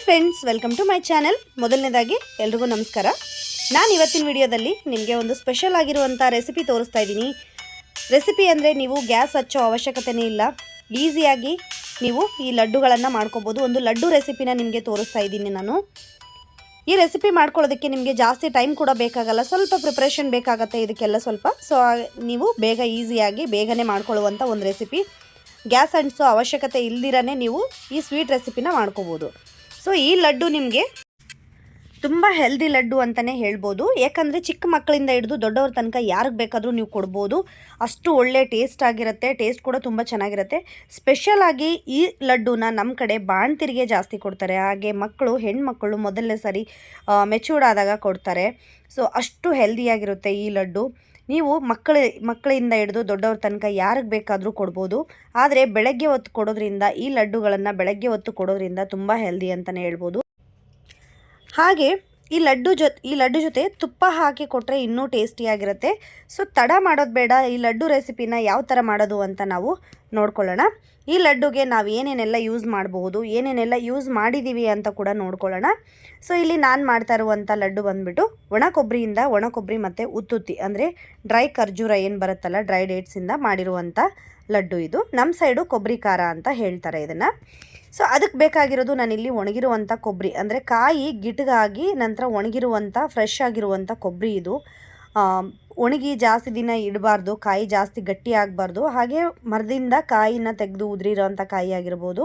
Friends, welcome to my channel. ಮೊದಲನೇದಾಗಿ ಎಲ್ರಿಗೂ ನಮಸ್ಕಾರ. ನಾನು ಇವತ್ತಿನ ವಿಡಿಯೋದಲ್ಲಿ ನಿಮಗೆ ಒಂದು ಸ್ಪೆಷಲ್ ಆಗಿರುವಂಥ ರೆಸಿಪಿ ತೋರಿಸ್ತಾ ಇದ್ದೀನಿ. ರೆಸಿಪಿ ಅಂದರೆ ನೀವು ಗ್ಯಾಸ್ ಹಚ್ಚೋ ಅವಶ್ಯಕತೆನೇ ಇಲ್ಲ. ಈಸಿಯಾಗಿ ನೀವು ಈ ಲಡ್ಡುಗಳನ್ನು ಮಾಡ್ಕೋಬೋದು. ಒಂದು ಲಡ್ಡು ರೆಸಿಪಿನ ನಿಮಗೆ ತೋರಿಸ್ತಾ ಇದ್ದೀನಿ ನಾನು. ಈ ರೆಸಿಪಿ ಮಾಡ್ಕೊಳ್ಳೋದಕ್ಕೆ ನಿಮಗೆ ಜಾಸ್ತಿ ಟೈಮ್ ಕೂಡ ಬೇಕಾಗಲ್ಲ, ಸ್ವಲ್ಪ ಪ್ರಿಪ್ರೇಷನ್ ಬೇಕಾಗುತ್ತೆ ಇದಕ್ಕೆಲ್ಲ ಸ್ವಲ್ಪ. ಸೊ ನೀವು ಬೇಗ ಈಸಿಯಾಗಿ ಬೇಗನೆ ಮಾಡ್ಕೊಳ್ಳುವಂಥ ಒಂದು ರೆಸಿಪಿ. ಗ್ಯಾಸ್ ಅಂಟಿಸೋ ಅವಶ್ಯಕತೆ ಇಲ್ದಿರನೇ ನೀವು ಈ ಸ್ವೀಟ್ ರೆಸಿಪಿನ ಮಾಡ್ಕೋಬೋದು. ಸೊ ಈ ಲಡ್ಡು ನಿಮಗೆ ತುಂಬ ಹೆಲ್ದಿ ಲಡ್ಡು ಅಂತಲೇ ಹೇಳ್ಬೋದು. ಯಾಕಂದರೆ ಚಿಕ್ಕ ಮಕ್ಕಳಿಂದ ಹಿಡಿದು ದೊಡ್ಡವ್ರ ತನಕ ಯಾರಿಗೆ ಬೇಕಾದರೂ ನೀವು ಕೊಡ್ಬೋದು. ಅಷ್ಟು ಒಳ್ಳೆ ಟೇಸ್ಟ್ ಆಗಿರುತ್ತೆ, ಟೇಸ್ಟ್ ಕೂಡ ತುಂಬ ಚೆನ್ನಾಗಿರುತ್ತೆ. ಸ್ಪೆಷಲಾಗಿ ಈ ಲಡ್ಡುನ ನಮ್ಮ ಕಡೆ ಬಾಣ್ತಿರಿಗೆ ಜಾಸ್ತಿ ಕೊಡ್ತಾರೆ. ಹಾಗೆ ಹೆಣ್ಮಕ್ಕಳು ಮೊದಲನೇ ಸಾರಿ ಮೆಚೂರ್ಡ್ ಆದಾಗ ಕೊಡ್ತಾರೆ. ಸೊ ಅಷ್ಟು ಹೆಲ್ದಿಯಾಗಿರುತ್ತೆ ಈ ಲಡ್ಡು. ನೀವು ಮಕ್ಕಳಿಂದ ಹಿಡಿದು ದೊಡ್ಡವ್ರ ತನಕ ಯಾರಿಗೆ ಬೇಕಾದರೂ ಕೊಡ್ಬೋದು. ಆದರೆ ಬೆಳಗ್ಗೆ ಹೊತ್ತು ಕೊಡೋದ್ರಿಂದ, ಈ ಲಡ್ಡುಗಳನ್ನು ಬೆಳಗ್ಗೆ ಹೊತ್ತು ಕೊಡೋದ್ರಿಂದ ತುಂಬ ಹೆಲ್ದಿ ಅಂತಲೇ ಹೇಳ್ಬೋದು. ಹಾಗೆ ಈ ಲಡ್ಡು ಜೊತೆ ತುಪ್ಪ ಹಾಕಿ ಕೊಟ್ಟರೆ ಇನ್ನೂ ಟೇಸ್ಟಿಯಾಗಿರುತ್ತೆ. ಸೊ ತಡ ಮಾಡೋದು ಬೇಡ, ಈ ಲಡ್ಡು ರೆಸಿಪಿನ ಯಾವ ಥರ ಮಾಡೋದು ಅಂತ ನಾವು ನೋಡ್ಕೊಳ್ಳೋಣ. ಈ ಲಡ್ಡುಗೆ ನಾವು ಏನೇನೆಲ್ಲ ಯೂಸ್ ಮಾಡಬಹುದು, ಏನೇನೆಲ್ಲ ಯೂಸ್ ಮಾಡಿದ್ದೀವಿ ಅಂತ ಕೂಡ ನೋಡ್ಕೊಳ್ಳೋಣ. ಸೊ ಇಲ್ಲಿ ನಾನು ಮಾಡ್ತಾ ಇರುವಂಥ ಲಡ್ಡು ಬಂದುಬಿಟ್ಟು ಒಣ ಕೊಬ್ಬರಿ ಮತ್ತು ಉತ್ತುತ್ತಿ ಅಂದರೆ ಡ್ರೈ ಖರ್ಜೂರ ಏನು ಬರುತ್ತಲ್ಲ, ಡ್ರೈ ಡೇಟ್ಸಿಂದ ಮಾಡಿರುವಂಥ ಲಡ್ಡು. ಇದು ನಮ್ಮ ಸೈಡು ಕೊಬ್ಬರಿ ಖಾರ ಅಂತ ಹೇಳ್ತಾರೆ ಇದನ್ನು. ಸೊ ಅದಕ್ಕೆ ಬೇಕಾಗಿರೋದು ನಾನಿಲ್ಲಿ ಒಣಗಿರುವಂಥ ಕೊಬ್ಬರಿ ಅಂದರೆ ಕಾಯಿ ಗಿಟಗಾಗಿ ನಂತರ ಒಣಗಿರುವಂಥ ಫ್ರೆಶ್ ಆಗಿರುವಂಥ ಕೊಬ್ಬರಿ. ಇದು ಒಣಗಿ ಜಾಸ್ತಿ ದಿನ ಇಡಬಾರ್ದು, ಕಾಯಿ ಜಾಸ್ತಿ ಗಟ್ಟಿ ಆಗಬಾರ್ದು. ಹಾಗೆ ಮರದಿಂದ ಕಾಯಿನ ತೆಗೆದು ಉದುರಿರೋವಂಥ ಕಾಯಿ ಆಗಿರ್ಬೋದು,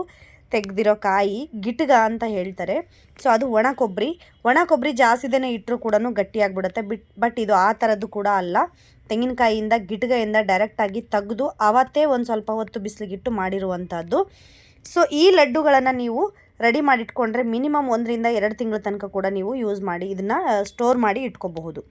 ತೆಗೆದಿರೋ ಕಾಯಿ ಗಿಟ್ಗ ಅಂತ ಹೇಳ್ತಾರೆ. ಸೊ ಅದು ಒಣ ಕೊಬ್ಬರಿ ಜಾಸ್ತಿ ದಿನ ಇಟ್ಟರೂ ಕೂಡ ಗಟ್ಟಿಯಾಗಿಬಿಡುತ್ತೆ. ಬಟ್ ಇದು ಆ ಥರದ್ದು ಕೂಡ ಅಲ್ಲ. ತೆಂಗಿನಕಾಯಿಯಿಂದ ಗಿಟ್ಗೆಯಿಂದ ಡೈರೆಕ್ಟಾಗಿ ತೆಗೆದು ಅವತ್ತೇ ಒಂದು ಸ್ವಲ್ಪ ಹೊತ್ತು ಬಿಸಿಲಿಗಿಟ್ಟು ಮಾಡಿರುವಂಥದ್ದು. ಸೊ ಈ ಲಡ್ಡುಗಳನ್ನು ನೀವು ರೆಡಿ ಮಾಡಿಟ್ಕೊಂಡ್ರೆ ಮಿನಿಮಮ್ 1 ರಿಂದ 2 ತಿಂಗಳ ತನಕ ಕೂಡ ನೀವು ಯೂಸ್ ಮಾಡಿ ಇದನ್ನು ಸ್ಟೋರ್ ಮಾಡಿ ಇಟ್ಕೋಬಹುದು.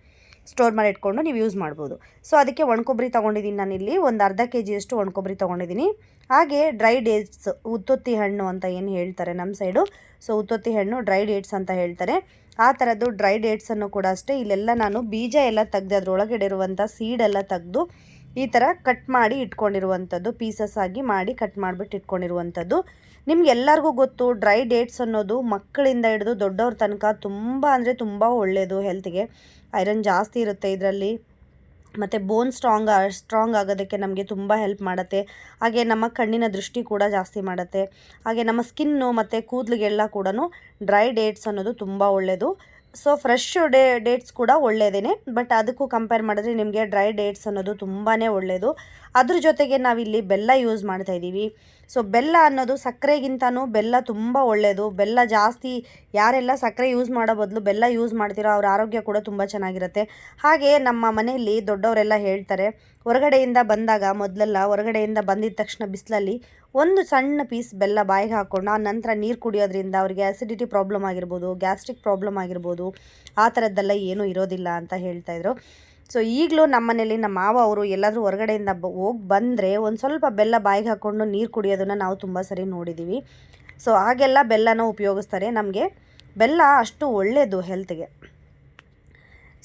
ಸ್ಟೋರ್ ಮಾಡಿ ಇಟ್ಕೊಂಡು ನೀವು ಯೂಸ್ ಮಾಡ್ಬೋದು. ಸೊ ಅದಕ್ಕೆ ಒಣಕೊಬ್ಬರಿ ತೊಗೊಂಡಿದ್ದೀನಿ ನಾನಿಲ್ಲಿ, ಒಂದು ಅರ್ಧ kg ಒಣಕೊಬ್ಬರಿ ತೊಗೊಂಡಿದ್ದೀನಿ. ಹಾಗೆ ಡ್ರೈ ಡೇಟ್ಸ್, ಉತ್ತುತ್ತಿ ಹಣ್ಣು ಅಂತ ಏನು ಹೇಳ್ತಾರೆ ನಮ್ಮ ಸೈಡು. ಸೊ ಉತ್ತುತ್ತಿ ಹಣ್ಣು ಡ್ರೈ ಡೇಟ್ಸ್ ಅಂತ ಹೇಳ್ತಾರೆ. ಆ ಥರದ್ದು ಡ್ರೈ ಡೇಟ್ಸನ್ನು ಕೂಡ ಅಷ್ಟೇ ಇಲ್ಲೆಲ್ಲ ನಾನು ಬೀಜ ಎಲ್ಲ ತೆಗೆದು ಅದರೊಳಗಡೆ ಇರುವಂಥ ಸೀಡೆಲ್ಲ ತೆಗೆದು ಈ ಥರ ಕಟ್ ಮಾಡಿ ಇಟ್ಕೊಂಡಿರುವಂಥದ್ದು, ಪೀಸಸ್ ಆಗಿ ಮಾಡಿ ಕಟ್ ಮಾಡಿಬಿಟ್ಟು ಇಟ್ಕೊಂಡಿರುವಂಥದ್ದು. ನಿಮ್ಗೆಲ್ಲರಿಗೂ ಗೊತ್ತು, ಡ್ರೈ ಡೇಟ್ಸ್ ಅನ್ನೋದು ಮಕ್ಕಳಿಂದ ಹಿಡಿದು ದೊಡ್ಡವ್ರ ತನಕ ತುಂಬ ಅಂದರೆ ತುಂಬ ಒಳ್ಳೆಯದು. ಹೆಲ್ತ್ಗೆ ಐರನ್ ಜಾಸ್ತಿ ಇರುತ್ತೆ ಇದರಲ್ಲಿ. ಮತ್ತು ಬೋನ್ ಸ್ಟ್ರಾಂಗ್ ಆಗೋದಕ್ಕೆ ನಮಗೆ ತುಂಬ ಹೆಲ್ಪ್ ಮಾಡುತ್ತೆ. ಹಾಗೆ ನಮ್ಮ ಕಣ್ಣಿನ ದೃಷ್ಟಿ ಕೂಡ ಜಾಸ್ತಿ ಮಾಡುತ್ತೆ. ಹಾಗೆ ನಮ್ಮ ಸ್ಕಿನ್ನು ಮತ್ತು ಕೂದಲಿಗೆಲ್ಲ ಕೂಡ ಡ್ರೈ ಡೇಟ್ಸ್ ಅನ್ನೋದು ತುಂಬ ಒಳ್ಳೆಯದು. ಸೊ ಫ್ರೆಶ್ ಡೇಟ್ಸ್ ಕೂಡ ಒಳ್ಳೆಯದೇ, ಬಟ್ ಅದಕ್ಕೂ ಕಂಪೇರ್ ಮಾಡಿದ್ರೆ ನಿಮಗೆ ಡ್ರೈ ಡೇಟ್ಸ್ ಅನ್ನೋದು ತುಂಬಾ ಒಳ್ಳೆಯದು. ಅದ್ರ ಜೊತೆಗೆ ನಾವಿಲ್ಲಿ ಬೆಲ್ಲ ಯೂಸ್ ಮಾಡ್ತಾಯಿದ್ದೀವಿ. ಸೊ ಬೆಲ್ಲ ಅನ್ನೋದು ಸಕ್ಕರೆಗಿಂತನೂ ಬೆಲ್ಲ ತುಂಬ ಒಳ್ಳೆಯದು. ಬೆಲ್ಲ ಜಾಸ್ತಿ ಯಾರೆಲ್ಲ ಸಕ್ಕರೆ ಯೂಸ್ ಮಾಡೋ ಬದಲು ಬೆಲ್ಲ ಯೂಸ್ ಮಾಡ್ತೀರೋ ಅವ್ರ ಆರೋಗ್ಯ ಕೂಡ ತುಂಬ ಚೆನ್ನಾಗಿರುತ್ತೆ. ಹಾಗೆ ನಮ್ಮ ಮನೆಯಲ್ಲಿ ದೊಡ್ಡವರೆಲ್ಲ ಹೇಳ್ತಾರೆ, ಹೊರಗಡೆಯಿಂದ ಬಂದಿದ್ದ ತಕ್ಷಣ ಬಿಸಿಲಲ್ಲಿ ಒಂದು ಸಣ್ಣ ಪೀಸ್ ಬೆಲ್ಲ ಬಾಯಿಗೆ ಹಾಕ್ಕೊಂಡು ಆ ನಂತರ ನೀರು ಕುಡಿಯೋದ್ರಿಂದ ಅವ್ರಿಗೆ ಆ್ಯಸಿಡಿಟಿ ಪ್ರಾಬ್ಲಮ್ ಆಗಿರ್ಬೋದು, ಗ್ಯಾಸ್ಟ್ರಿಕ್ ಪ್ರಾಬ್ಲಮ್ ಆಗಿರ್ಬೋದು, ಆ ಥರದ್ದೆಲ್ಲ ಏನೂ ಇರೋದಿಲ್ಲ ಅಂತ ಹೇಳ್ತಾಯಿದ್ರು. ಸೊ ಈಗಲೂ ನಮ್ಮ ಮನೇಲಿ ನಮ್ಮ ಮಾವ ಅವರು ಎಲ್ಲಾದರೂ ಹೊರಗಡೆಯಿಂದ ಹೋಗಿ ಬಂದರೆ ಒಂದು ಸ್ವಲ್ಪ ಬೆಲ್ಲ ಬಾಯಿಗೆ ಹಾಕ್ಕೊಂಡು ನೀರು ಕುಡಿಯೋದನ್ನು ನಾವು ತುಂಬ ಸರಿ ನೋಡಿದ್ದೀವಿ. ಸೊ ಹಾಗೆಲ್ಲ ಬೆಲ್ಲನ ಉಪಯೋಗಿಸ್ತಾರೆ. ನಮಗೆ ಬೆಲ್ಲ ಅಷ್ಟು ಒಳ್ಳೆಯದು ಹೆಲ್ತ್ಗೆ.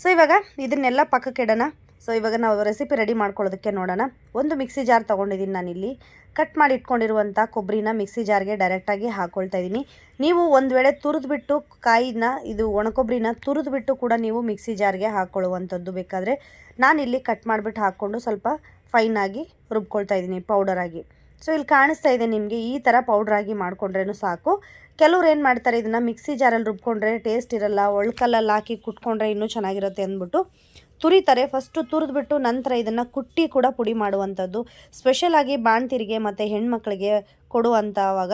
ಸೊ ಇವಾಗ ಇದನ್ನೆಲ್ಲ ಪಕ್ಕಕ್ಕೆ ಇಡೋಣ. ಸೊ ಇವಾಗ ನಾವು ರೆಸಿಪಿ ರೆಡಿ ಮಾಡ್ಕೊಳ್ಳೋದಕ್ಕೆ ನೋಡೋಣ. ಒಂದು ಮಿಕ್ಸಿ ಜಾರ್ ತೊಗೊಂಡಿದ್ದೀನಿ ನಾನಿಲ್ಲಿ. ಕಟ್ ಮಾಡಿ ಇಟ್ಕೊಂಡಿರುವಂಥ ಕೊಬ್ಬರಿನ ಮಿಕ್ಸಿ ಜಾರ್ಗೆ ಡೈರೆಕ್ಟಾಗಿ ಹಾಕ್ಕೊಳ್ತಾ ಇದ್ದೀನಿ. ನೀವು ಒಂದು ವೇಳೆ ತುರಿದ್ಬಿಟ್ಟು ಕಾಯಿನ, ಇದು ಒಣಕೊಬ್ಬರಿನ ತುರಿದ್ಬಿಟ್ಟು ಕೂಡ ನೀವು ಮಿಕ್ಸಿ ಜಾರ್ಗೆ ಹಾಕ್ಕೊಳ್ಳುವಂಥದ್ದು ಬೇಕಾದರೆ. ನಾನಿಲ್ಲಿ ಕಟ್ ಮಾಡಿಬಿಟ್ಟು ಹಾಕ್ಕೊಂಡು ಸ್ವಲ್ಪ ಫೈನಾಗಿ ರುಬ್ಕೊಳ್ತಾ ಇದ್ದೀನಿ ಪೌಡರಾಗಿ. ಸೊ ಇಲ್ಲಿ ಕಾಣಿಸ್ತಾ ಇದೆ ನಿಮಗೆ, ಈ ಥರ ಪೌಡ್ರಾಗಿ ಮಾಡ್ಕೊಂಡ್ರೇನು ಸಾಕು. ಕೆಲವ್ರು ಏನು ಮಾಡ್ತಾರೆ, ಇದನ್ನು ಮಿಕ್ಸಿ ಜಾರಲ್ಲಿ ರುಬ್ಕೊಂಡ್ರೆ ಟೇಸ್ಟ್ ಇರಲ್ಲ, ಒಳ್ಕಲ್ಲಲ್ಲಿ ಹಾಕಿ ಕುಟ್ಕೊಂಡ್ರೆ ಇನ್ನೂ ಚೆನ್ನಾಗಿರುತ್ತೆ ಅಂದ್ಬಿಟ್ಟು ತುರಿತಾರೆ. ಫಸ್ಟು ತುರಿದ್ಬಿಟ್ಟು ನಂತರ ಇದನ್ನು ಕುಟ್ಟಿ ಕೂಡ ಪುಡಿ ಮಾಡುವಂಥದ್ದು. ಸ್ಪೆಷಲಾಗಿ ಬಾಣ್ತಿರಿಗೆ ಮತ್ತು ಹೆಣ್ಮಕ್ಳಿಗೆ ಕೊಡುವಂಥವಾಗ,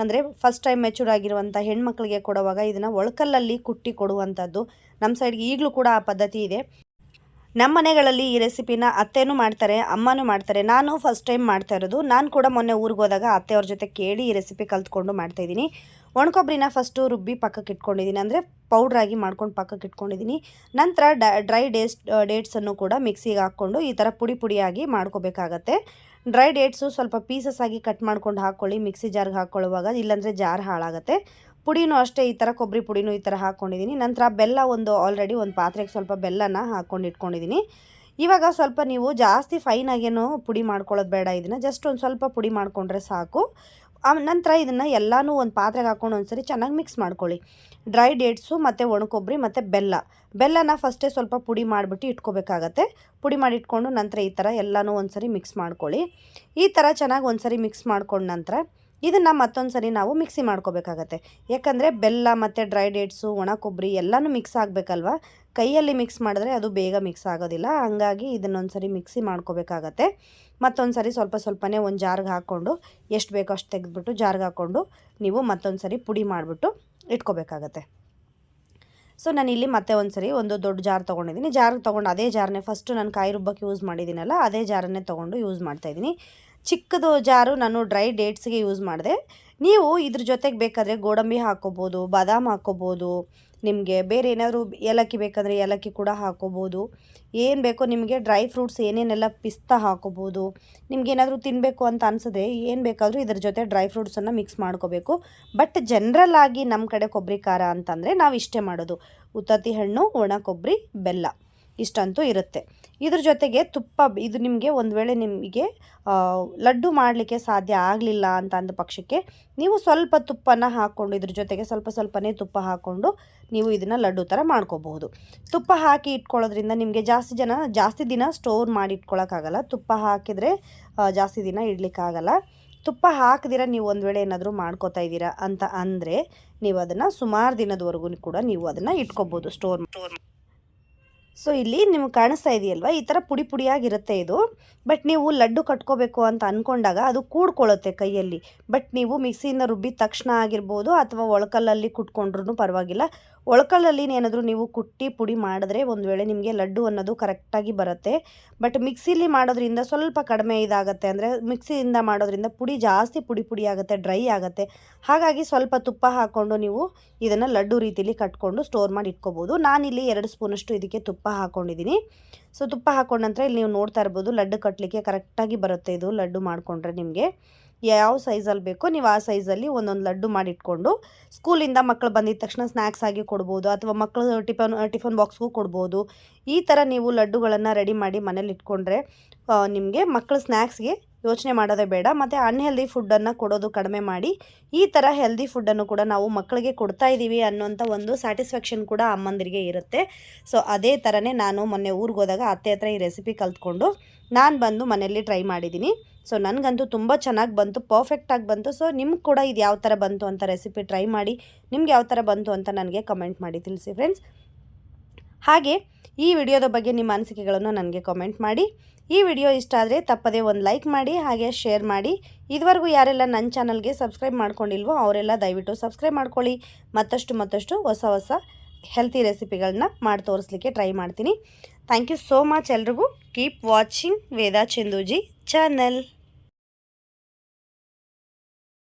ಅಂದರೆ ಫಸ್ಟ್ ಟೈಮ್ ಮೆಚೂರ್ ಆಗಿರುವಂಥ ಹೆಣ್ಮಕ್ಳಿಗೆ ಕೊಡುವಾಗ ಇದನ್ನು ಒಳ್ಕಲ್ಲಲ್ಲಿ ಕುಟ್ಟಿ ಕೊಡುವಂಥದ್ದು. ನಮ್ಮ ಸೈಡ್ಗೆ ಈಗಲೂ ಕೂಡ ಆ ಪದ್ಧತಿ ಇದೆ. ನಮ್ಮ ಮನೆಗಳಲ್ಲಿ ಈ ರೆಸಿಪಿನ ಅತ್ತೆನೂ ಮಾಡ್ತಾರೆ, ಅಮ್ಮನೂ ಮಾಡ್ತಾರೆ. ನಾನು ಫಸ್ಟ್ ಟೈಮ್ ಮಾಡ್ತಾ ಇರೋದು. ನಾನು ಕೂಡ ಮೊನ್ನೆ ಊರಿಗೆ ಹೋದಾಗ ಅತ್ತೆಯವ್ರ ಜೊತೆ ಕೇಳಿ ಈ ರೆಸಿಪಿ ಕಲ್ತ್ಕೊಂಡು ಮಾಡ್ತಾಯಿದ್ದೀನಿ. ಒಣಕೊಬ್ಬರಿನ ಫಸ್ಟು ರುಬ್ಬಿ ಪಕ್ಕಕ್ಕೆ ಇಟ್ಕೊಂಡಿದ್ದೀನಿ, ಅಂದರೆ ಪೌಡ್ರಾಗಿ ಮಾಡ್ಕೊಂಡು ಪಕ್ಕಕ್ಕೆ ಇಟ್ಕೊಂಡಿದ್ದೀನಿ. ನಂತರ ಡ್ರೈ ಡೇಟ್ಸನ್ನು ಕೂಡ ಮಿಕ್ಸಿಗೆ ಹಾಕ್ಕೊಂಡು ಈ ಥರ ಪುಡಿಯಾಗಿ ಮಾಡ್ಕೋಬೇಕಾಗತ್ತೆ. ಡ್ರೈ ಡೇಟ್ಸು ಸ್ವಲ್ಪ ಪೀಸಸ್ ಆಗಿ ಕಟ್ ಮಾಡ್ಕೊಂಡು ಹಾಕ್ಕೊಳ್ಳಿ ಮಿಕ್ಸಿ ಜಾರ್ಗೆ ಹಾಕ್ಕೊಳ್ಳುವಾಗ, ಇಲ್ಲಾಂದರೆ ಜಾರ್ ಹಾಳಾಗುತ್ತೆ. ಪುಡಿನೂ ಅಷ್ಟೇ, ಈ ಥರ ಕೊಬ್ಬರಿ ಪುಡಿನೂ ಈ ಥರ ಹಾಕ್ಕೊಂಡಿದ್ದೀನಿ. ನಂತರ ಬೆಲ್ಲ ಆಲ್ರೆಡಿ ಒಂದು ಪಾತ್ರೆಗೆ ಸ್ವಲ್ಪ ಬೆಲ್ಲನ ಹಾಕ್ಕೊಂಡು ಇಟ್ಕೊಂಡಿದ್ದೀನಿ. ಇವಾಗ ಸ್ವಲ್ಪ ನೀವು ಜಾಸ್ತಿ ಫೈನಾಗೇನು ಪುಡಿ ಮಾಡ್ಕೊಳ್ಳೋದು ಬೇಡ. ಇದನ್ನು ಜಸ್ಟ್ ಒಂದು ಸ್ವಲ್ಪ ಪುಡಿ ಮಾಡಿಕೊಂಡ್ರೆ ಸಾಕು. ನಂತರ ಇದನ್ನು ಎಲ್ಲನೂ ಒಂದು ಪಾತ್ರೆಗೆ ಹಾಕ್ಕೊಂಡು ಒಂದ್ಸರಿ ಚೆನ್ನಾಗಿ ಮಿಕ್ಸ್ ಮಾಡ್ಕೊಳ್ಳಿ. ಡ್ರೈ ಡೇಟ್ಸು ಮತ್ತು ಒಣಕೊಬ್ಬರಿ ಮತ್ತು ಬೆಲ್ಲನ ಫಸ್ಟೇ ಸ್ವಲ್ಪ ಪುಡಿ ಮಾಡಿಬಿಟ್ಟು ಇಟ್ಕೋಬೇಕಾಗತ್ತೆ. ಪುಡಿ ಮಾಡಿ ಇಟ್ಕೊಂಡು ನಂತರ ಈ ಥರ ಎಲ್ಲನೂ ಒಂದ್ಸರಿ ಮಿಕ್ಸ್ ಮಾಡ್ಕೊಳ್ಳಿ. ಈ ಥರ ಚೆನ್ನಾಗಿ ಒಂದ್ಸರಿ ಮಿಕ್ಸ್ ಮಾಡ್ಕೊಂಡ ನಂತರ ಇದನ್ನು ಮತ್ತೊಂದು ಸರಿ ನಾವು ಮಿಕ್ಸಿ ಮಾಡ್ಕೋಬೇಕಾಗತ್ತೆ. ಯಾಕಂದರೆ ಬೆಲ್ಲ ಮತ್ತು ಡ್ರೈ ಡೇಟ್ಸು ಒಣ ಕೊಬ್ಬರಿ ಎಲ್ಲನೂ ಮಿಕ್ಸ್ ಆಗಬೇಕಲ್ವ. ಕೈಯಲ್ಲಿ ಮಿಕ್ಸ್ ಮಾಡಿದ್ರೆ ಅದು ಬೇಗ ಮಿಕ್ಸ್ ಆಗೋದಿಲ್ಲ. ಹಂಗಾಗಿ ಇದನ್ನೊಂದು ಸರಿ ಮಿಕ್ಸಿ ಮಾಡ್ಕೋಬೇಕಾಗತ್ತೆ. ಮತ್ತೊಂದು ಸರಿ ಸ್ವಲ್ಪನೇ ಒಂದು ಜಾರ್ಗೆ ಹಾಕ್ಕೊಂಡು ಎಷ್ಟು ಬೇಕೋ ಅಷ್ಟು ತೆಗೆದುಬಿಟ್ಟು ಜಾರ್ಗೆ ಹಾಕ್ಕೊಂಡು ನೀವು ಮತ್ತೊಂದು ಸರಿ ಪುಡಿ ಮಾಡಿಬಿಟ್ಟು ಇಟ್ಕೋಬೇಕಾಗತ್ತೆ. ಸೊ ನಾನಿಲ್ಲಿ ಮತ್ತೆ ಒಂದು ಸರಿ ಒಂದು ದೊಡ್ಡ ಜಾರ್ ತೊಗೊಂಡಿದ್ದೀನಿ. ಜಾರ್ಗೆ ತೊಗೊಂಡು ಅದೇ ಜಾರನ್ನೇ ಫಸ್ಟು ನಾನು ಕಾಯಿ ರುಬ್ಬಕ್ಕೆ ಯೂಸ್ ಮಾಡಿದ್ದೀನಲ್ಲ, ಅದೇ ಜಾರನ್ನೇ ತೊಗೊಂಡು ಯೂಸ್ ಮಾಡ್ತಾಯಿದ್ದೀನಿ. ಚಿಕ್ಕದು ಜಾರು ನಾನು ಡ್ರೈ ಡೇಟ್ಸ್ಗೆ ಯೂಸ್ ಮಾಡಿದೆ. ನೀವು ಇದ್ರ ಜೊತೆಗೆ ಬೇಕಾದರೆ ಗೋಡಂಬಿ ಹಾಕ್ಕೋಬೋದು, ಬಾದಾಮ್ ಹಾಕ್ಕೋಬೋದು, ನಿಮಗೆ ಬೇರೆ ಏನಾದರೂ ಏಲಕ್ಕಿ ಬೇಕಂದರೆ ಏಲಕ್ಕಿ ಕೂಡ ಹಾಕ್ಕೋಬೋದು. ಏನು ಬೇಕೋ ನಿಮಗೆ ಡ್ರೈ ಫ್ರೂಟ್ಸ್ ಏನೇನೆಲ್ಲ ಪಿಸ್ತಾ ಹಾಕ್ಕೋಬೋದು. ನಿಮಗೇನಾದರೂ ತಿನ್ನಬೇಕು ಅಂತ ಅನಿಸಿದ್ರೆ ಏನು ಬೇಕಾದರೂ ಇದ್ರ ಜೊತೆ ಡ್ರೈ ಫ್ರೂಟ್ಸನ್ನು ಮಿಕ್ಸ್ ಮಾಡ್ಕೋಬೇಕು. ಬಟ್ ಜನರಲ್ ಆಗಿ ನಮ್ಮ ಕಡೆ ಕೊಬ್ಬರಿ ಖಾರ ಅಂತಂದರೆ ನಾವು ಇಷ್ಟೇ ಮಾಡೋದು. ಉತ್ತತ್ತಿ ಹಣ್ಣು, ಒಣ ಕೊಬ್ಬರಿ, ಬೆಲ್ಲ ಇಷ್ಟಂತೂ ಇರುತ್ತೆ. ಇದ್ರ ಜೊತೆಗೆ ತುಪ್ಪ. ಇದು ನಿಮಗೆ ಒಂದು ವೇಳೆ ನಿಮಗೆ ಲಡ್ಡು ಮಾಡಲಿಕ್ಕೆ ಸಾಧ್ಯ ಆಗಲಿಲ್ಲ ಅಂತ ಅಂದ ಪಕ್ಷಕ್ಕೆ ನೀವು ಸ್ವಲ್ಪ ತುಪ್ಪನ ಹಾಕ್ಕೊಂಡು ಇದ್ರ ಜೊತೆಗೆ ಸ್ವಲ್ಪನೇ ತುಪ್ಪ ಹಾಕ್ಕೊಂಡು ನೀವು ಇದನ್ನು ಲಡ್ಡು ಥರ ಮಾಡ್ಕೋಬಹುದು. ತುಪ್ಪ ಹಾಕಿ ಇಟ್ಕೊಳ್ಳೋದ್ರಿಂದ ನಿಮಗೆ ಜಾಸ್ತಿ ದಿನ ಸ್ಟೋರ್ ಮಾಡಿ ಇಟ್ಕೊಳ್ಳೋಕ್ಕಾಗಲ್ಲ. ತುಪ್ಪ ಹಾಕಿದರೆ ಜಾಸ್ತಿ ದಿನ ಇಡಲಿಕ್ಕಾಗಲ್ಲ. ತುಪ್ಪ ಹಾಕಿದಿರ ನೀವು ಒಂದು ವೇಳೆ ಏನಾದರೂ ಮಾಡ್ಕೋತಾ ಇದ್ದೀರಾ ಅಂತ ಅಂದರೆ ನೀವು ಅದನ್ನು ಸುಮಾರು ದಿನದವರೆಗೂ ಕೂಡ ನೀವು ಅದನ್ನು ಇಟ್ಕೋಬೋದು ಸ್ಟೋರ್. ಸೊ ಇಲ್ಲಿ ನಿಮ್ಗೆ ಕಾಣಿಸ್ತಾ ಇದೆಯಲ್ವ, ಈ ಥರ ಪುಡಿ ಪುಡಿಯಾಗಿರುತ್ತೆ ಇದು. ಬಟ್ ನೀವು ಲಡ್ಡು ಕಟ್ಕೋಬೇಕು ಅಂತ ಅಂದ್ಕೊಂಡಾಗ ಅದು ಕೂಡ್ಕೊಳ್ಳುತ್ತೆ ಕೈಯಲ್ಲಿ. ಬಟ್ ನೀವು ಮಿಕ್ಸಿಯಿಂದ ರುಬ್ಬಿದ ತಕ್ಷಣ ಆಗಿರ್ಬೋದು ಅಥವಾ ಒಳಕಲ್ಲಲ್ಲಿ ಕುಟ್ಕೊಂಡ್ರೂ ಪರವಾಗಿಲ್ಲ. ಒಳಕಲ್ಲಲ್ಲಿ ಏನಾದರೂ ನೀವು ಕುಟ್ಟಿ ಪುಡಿ ಮಾಡಿದ್ರೆ ಒಂದು ವೇಳೆ ನಿಮಗೆ ಲಡ್ಡು ಅನ್ನೋದು ಕರೆಕ್ಟಾಗಿ ಬರುತ್ತೆ. ಬಟ್ ಮಿಕ್ಸಿಲಿ ಮಾಡೋದ್ರಿಂದ ಸ್ವಲ್ಪ ಕಡಿಮೆ ಇದಾಗುತ್ತೆ. ಅಂದರೆ ಮಿಕ್ಸಿಯಿಂದ ಮಾಡೋದ್ರಿಂದ ಪುಡಿ ಜಾಸ್ತಿ ಪುಡಿ ಆಗುತ್ತೆ, ಡ್ರೈ ಆಗುತ್ತೆ. ಹಾಗಾಗಿ ಸ್ವಲ್ಪ ತುಪ್ಪ ಹಾಕ್ಕೊಂಡು ನೀವು ಇದನ್ನು ಲಡ್ಡು ರೀತಿಲಿ ಕಟ್ಕೊಂಡು ಸ್ಟೋರ್ ಮಾಡಿ ಇಟ್ಕೋಬೋದು. ನಾನಿಲ್ಲಿ 2 ಸ್ಪೂನಷ್ಟು ಇದಕ್ಕೆ ತುಪ್ಪ ಹಾಕ್ಕೊಂಡಿದ್ದೀನಿ. ಸೊ ತುಪ್ಪ ಹಾಕ್ಕೊಂಡ ನಂತರ ಇಲ್ಲಿ ನೀವು ನೋಡ್ತಾ ಇರ್ಬೋದು ಲಡ್ಡು ಕಟ್ಟಲಿಕ್ಕೆ ಕರೆಕ್ಟಾಗಿ ಬರುತ್ತೆ. ಇದು ಲಡ್ಡು ಮಾಡಿಕೊಂಡ್ರೆ ನಿಮಗೆ ಯಾವ ಸೈಜಲ್ಲಿ ಬೇಕೋ ನೀವು ಆ ಸೈಜಲ್ಲಿ ಒಂದೊಂದು ಲಡ್ಡು ಮಾಡಿಟ್ಕೊಂಡು ಸ್ಕೂಲಿಂದ ಮಕ್ಕಳು ಬಂದಿದ ತಕ್ಷಣ ಸ್ನ್ಯಾಕ್ಸ್ ಆಗಿ ಕೊಡ್ಬೋದು ಅಥವಾ ಮಕ್ಕಳು ಟಿಫನ್ ಬಾಕ್ಸ್ಗೂ ಕೊಡ್ಬೋದು. ಈ ಥರ ನೀವು ಲಡ್ಡುಗಳನ್ನು ರೆಡಿ ಮಾಡಿ ಮನೇಲಿ ಇಟ್ಕೊಂಡ್ರೆ ನಿಮಗೆ ಮಕ್ಕಳು ಸ್ನ್ಯಾಕ್ಸ್ಗೆ ಯೋಚನೆ ಮಾಡೋದೇ ಬೇಡ. ಮತ್ತು ಅನ್ಹೆಲ್ದಿ ಫುಡ್ಡನ್ನು ಕೊಡೋದು ಕಡಿಮೆ ಮಾಡಿ ಈ ಥರ ಹೆಲ್ದಿ ಫುಡ್ಡನ್ನು ಕೂಡ ನಾವು ಮಕ್ಕಳಿಗೆ ಕೊಡ್ತಾ ಇದ್ದೀವಿ ಅನ್ನೋಂಥ ಒಂದು ಸ್ಯಾಟಿಸ್ಫ್ಯಾಕ್ಷನ್ ಕೂಡ ಅಮ್ಮಂದಿರಿಗೆ ಇರುತ್ತೆ. ಸೊ ಅದೇ ಥರನೇ ನಾನು ಮೊನ್ನೆ ಊರಿಗೆ ಹೋದಾಗ ಅತ್ತೆ ಹತ್ರ ಈ ರೆಸಿಪಿ ಕಲ್ತ್ಕೊಂಡು ನಾನು ಬಂದು ಮನೆಯಲ್ಲಿ ಟ್ರೈ ಮಾಡಿದ್ದೀನಿ. ಸೊ ನನಗಂತೂ ತುಂಬ ಚೆನ್ನಾಗಿ ಬಂತು, ಪರ್ಫೆಕ್ಟಾಗಿ ಬಂತು. ಸೊ ನಿಮ್ಗೆ ಕೂಡ ಇದು ಯಾವ ಥರ ಬಂತು ಅಂತ ರೆಸಿಪಿ ಟ್ರೈ ಮಾಡಿ ನಿಮ್ಗೆ ಯಾವ ಥರ ಬಂತು ಅಂತ ನನಗೆ ಕಮೆಂಟ್ ಮಾಡಿ ತಿಳಿಸಿ ಫ್ರೆಂಡ್ಸ್. ಹಾಗೆ ಈ ವಿಡಿಯೋದ ಬಗ್ಗೆ ನಿಮ್ಮ ಅನಿಸಿಕೆಗಳನ್ನು ನನಗೆ ಕಮೆಂಟ್ ಮಾಡಿ. ಈ ವಿಡಿಯೋ ಇಷ್ಟ ಆದರೆ ತಪ್ಪದೇ ಒಂದು ಲೈಕ್ ಮಾಡಿ, ಹಾಗೆ ಶೇರ್ ಮಾಡಿ. ಇದುವರೆಗೂ ಯಾರೆಲ್ಲ ನನ್ನ ಚಾನಲ್ಗೆ ಸಬ್ಸ್ಕ್ರೈಬ್ ಮಾಡ್ಕೊಂಡಿಲ್ವೋ ಅವರೆಲ್ಲ ದಯವಿಟ್ಟು ಸಬ್ಸ್ಕ್ರೈಬ್ ಮಾಡ್ಕೊಳ್ಳಿ. ಮತ್ತಷ್ಟು ಹೊಸ ಹೆಲ್ತಿ ರೆಸಿಪಿಗಳನ್ನ ಮಾಡಿ ತೋರಿಸ್ಲಿಕ್ಕೆ ಟ್ರೈ ಮಾಡ್ತೀನಿ. Thank you so much. ಎಲ್ರಿಗೂ keep watching Veda Chanduji channel.